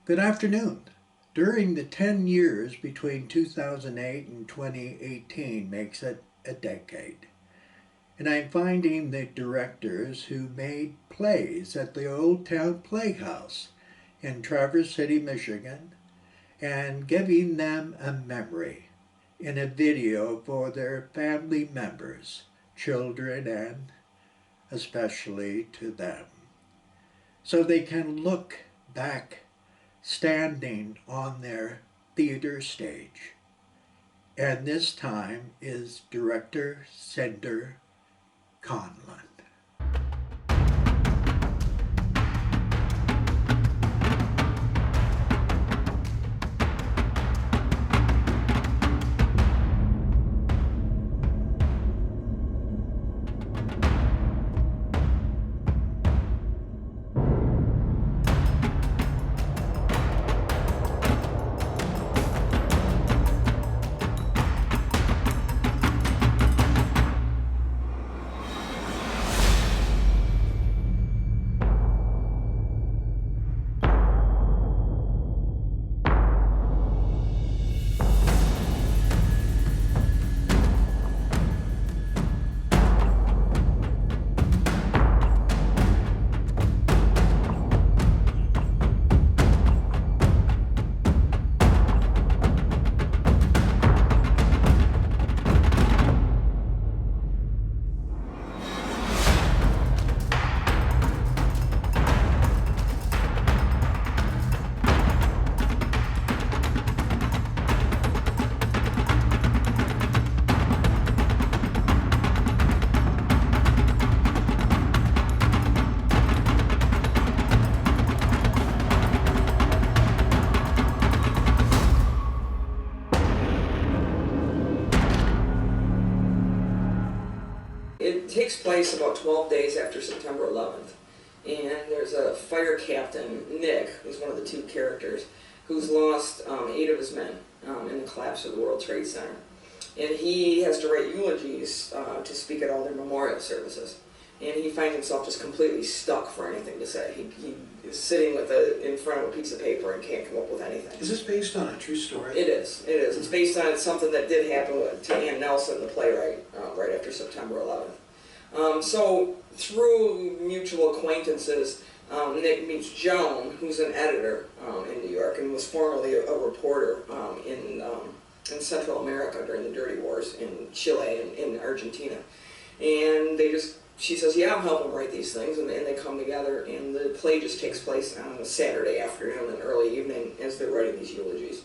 Good afternoon. During the 10 years between 2008 and 2018 makes it a decade. And I'm finding the directors who made plays at the Old Town Playhouse in Traverse City, Michigan, and giving them a memory in a video for their family members, children, and especially to them, so they can look back standing on their theater stage. And this time is Director Cinder Conlon. It takes place about 12 days after September 11th, and there's a fire captain, Nick, who's one of the two characters, who's lost 8 of his men in the collapse of the World Trade Center. And he has to write eulogies to speak at all their memorial services. And he finds himself just completely stuck for anything to say. He is sitting in front of a piece of paper and can't come up with anything. Is this based on a true story? It is. It is. It's based on something that did happen to Ann Nelson, the playwright, right after September 11th. So through mutual acquaintances, Nick meets Joan, who's an editor in New York and was formerly a reporter in Central America during the Dirty Wars in Chile and in Argentina. And she says, yeah, I'm helping write these things, and they come together, and the play just takes place on a Saturday afternoon and early evening as they're writing these eulogies.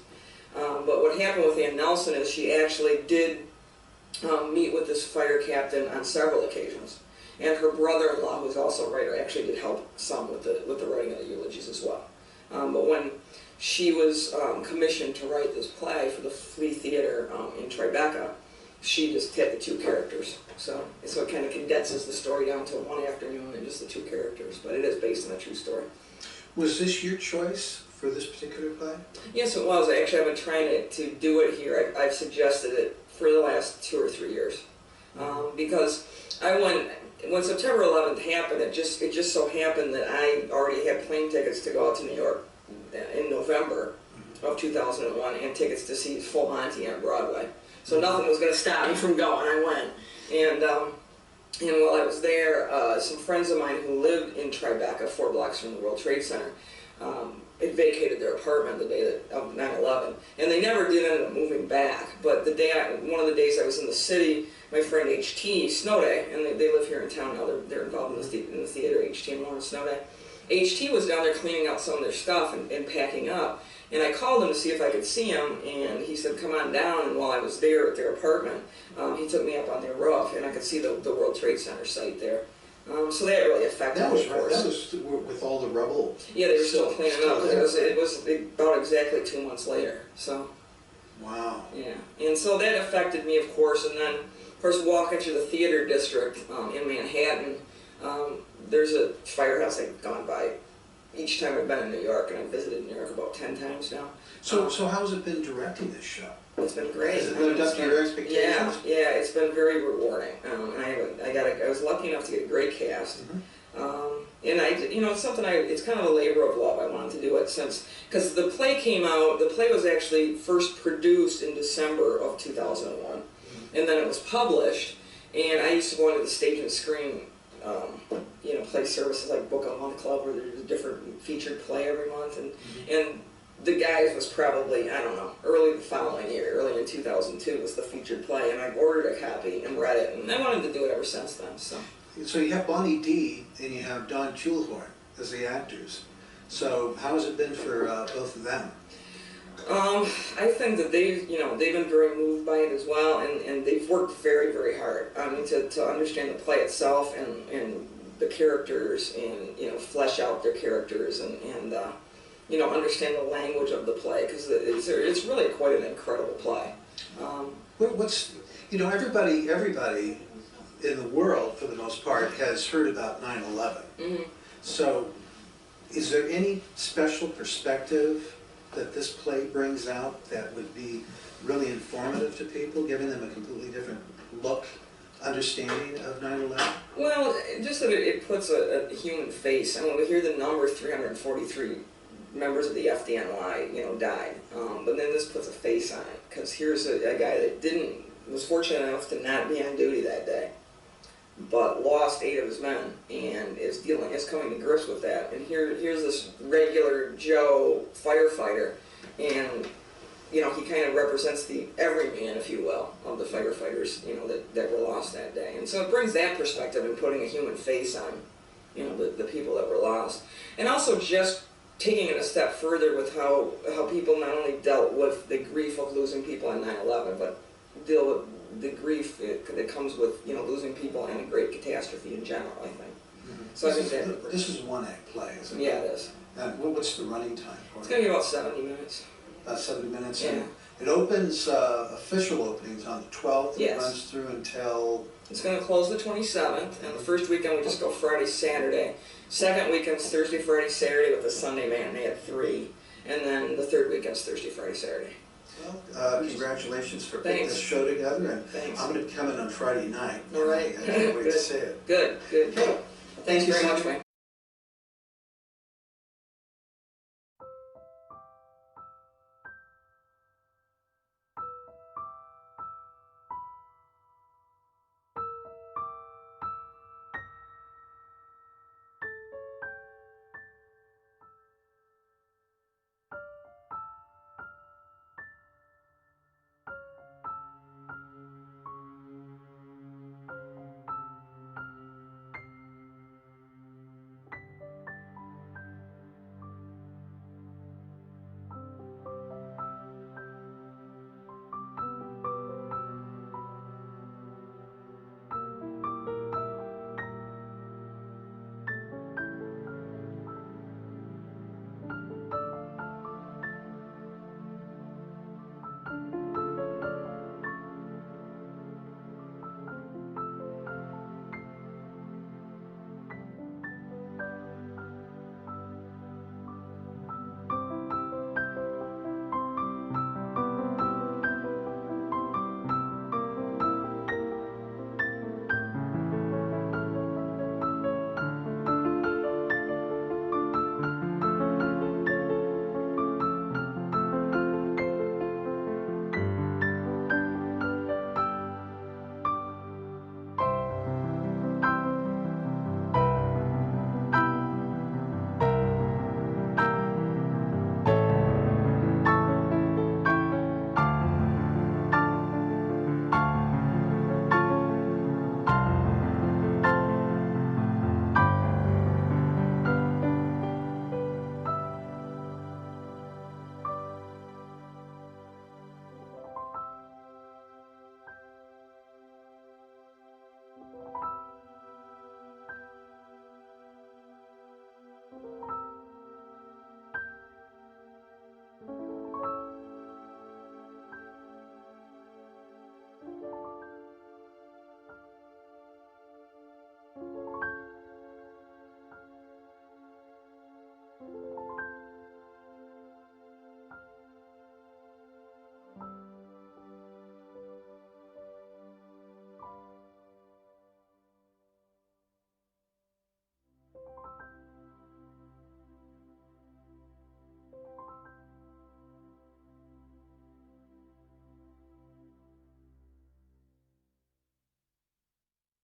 But what happened with Ann Nelson is she actually did meet with this fire captain on several occasions, and her brother-in-law, who's also a writer, actually did help some with the writing of the eulogies as well. But when she was commissioned to write this play for the Flea Theater in Tribeca, she just had the 2 characters. So it kind of condenses the story down to one afternoon and just the 2 characters. But it is based on a true story. Was this your choice for this particular play? Yes, it was. Actually, I've been trying to do it here. I've suggested it for the last 2 or 3 years. Because when September 11th happened, it just so happened that I already had plane tickets to go out to New York in November of 2001 and tickets to see Full Monty on Broadway. So nothing was going to stop me from going. I went. And while I was there, some friends of mine who lived in Tribeca, 4 blocks from the World Trade Center, had vacated their apartment the day of 9/11. And they never did end up moving back. But one of the days I was in the city, my friend H.T. Snowday, and they live here in town now, they're involved in the theater, H.T. and Lauren Snowday. H.T. was down there cleaning out some of their stuff and packing up. And I called him to see if I could see him, and he said, come on down. And while I was there at their apartment, he took me up on their roof, and I could see the World Trade Center site there. So that really affected me, of course. That was with all the rubble. Yeah, they were still cleaning up. It was about exactly 2 months later. So. Wow. Yeah, and so that affected me, of course. And then, of course, walking through the theater district in Manhattan, there's a firehouse I've gone by each time I've been in New York, and I've visited New York about 10 times now. So how's it been directing this show? It's been great. Has it lived up to your expectations? Yeah, it's been very rewarding. And I was lucky enough to get a great cast. And it's something it's kind of a labor of love. I wanted to do it because the play came out, the play was actually first produced in December of 2001, and then it was published, and I used to go into the Stage and Screen, play services like Book a Month Club, where there's a different featured play every month, and The Guys was probably, I don't know, early the following year, early in 2002 was the featured play, and I ordered a copy and read it, and I wanted to do it ever since then, so. So you have Bonnie D. and you have Don Chulhorn as the actors. So how has it been for both of them? I think that they've been very moved by it as well, and they've worked very, very hard. I mean, to understand the play itself and the characters, and flesh out their characters, and understand the language of the play, because it's really quite an incredible play. Everybody in the world, for the most part, has heard about 9/11. Mm-hmm. So, is there any special perspective that this play brings out that would be really informative to people, giving them a completely different look, understanding of 9/11? Well, just that it puts a human face. I mean, we hear the number 343 members of the FDNY, died, but then this puts a face on it, because here's a guy that was fortunate enough to not be on duty that day, but lost 8 of his men, and is coming to grips with that. And here's this regular Joe firefighter, and he kind of represents the everyman, if you will, of the firefighters, that were lost that day. And so it brings that perspective and putting a human face on, the people that were lost, and also just taking it a step further with how people not only dealt with the grief of losing people on 9/11, but deal with the grief that comes with losing people in a great catastrophe in general, I think. Mm-hmm. So This is a one-act play, isn't it? Yeah, it is. And what's the running time for it? It's going to be about 70 minutes. About 70 minutes? Yeah. And it opens, official openings on the 12th. Yes. It runs through until... It's going to close the 27th, and the first weekend we just go Friday, Saturday. Second weekend's Thursday, Friday, Saturday with the Sunday matinee at 3. And then the third weekend's Thursday, Friday, Saturday. Well, congratulations for putting this show together, and Thanks. I'm going to come in on Friday night. All right. I can't wait to see it. Good. Okay. Thanks very much, Wayne.